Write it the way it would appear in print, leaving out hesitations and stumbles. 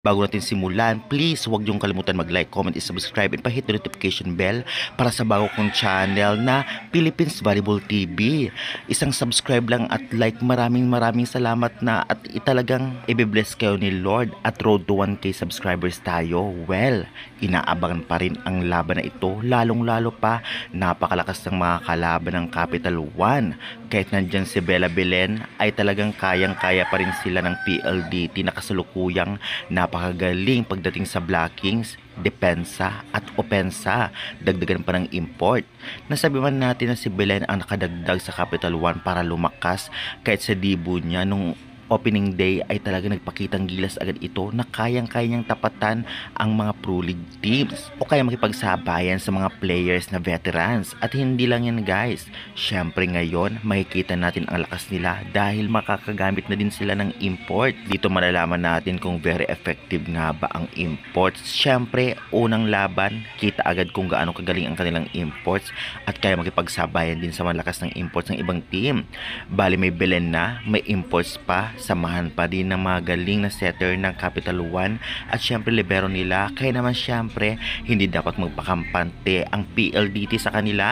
Bago natin simulan, please huwag niyong kalimutan mag-like, comment, and subscribe and pa-hit the notification bell para sa bago kong channel na Philippines Volleyball TV. Isang subscribe lang at like, maraming salamat na at talagang i-bless kayo ni Lord at road to 1K subscribers tayo. Well, inaabangan pa rin ang laban na ito, lalong-lalo pa napakalakas ng mga kalaban ng Capital One. Kahit nandyan si Bella Belen ay talagang kayang-kaya pa rin sila ng PLDT na kasalukuyang napakagaling pagdating sa blockings, depensa at opensa. Dagdagan pa ng import. Nasabi man natin na si Belen ang nakadagdag sa Capital One para lumakas kahit sa debut niya nung opening day ay talaga nagpakitang gilas agad ito na kayang-kaya niyang tapatan ang mga Pro League teams o kaya makipagsabayan sa mga players na veterans. At hindi lang yan guys, syempre ngayon makikita natin ang lakas nila dahil makakagamit na din sila ng import. Dito malalaman natin kung very effective nga ba ang imports. Syempre unang laban, kita agad kung gaano kagaling ang kanilang imports at kaya makipagsabayan din sa malakas ng imports ng ibang team. Bali may Belen na, may imports pa, samahan pa din ng mga galing na setter ng Capital One at syempre libero nila, kaya naman syempre hindi dapat magpakampante ang PLDT sa kanila.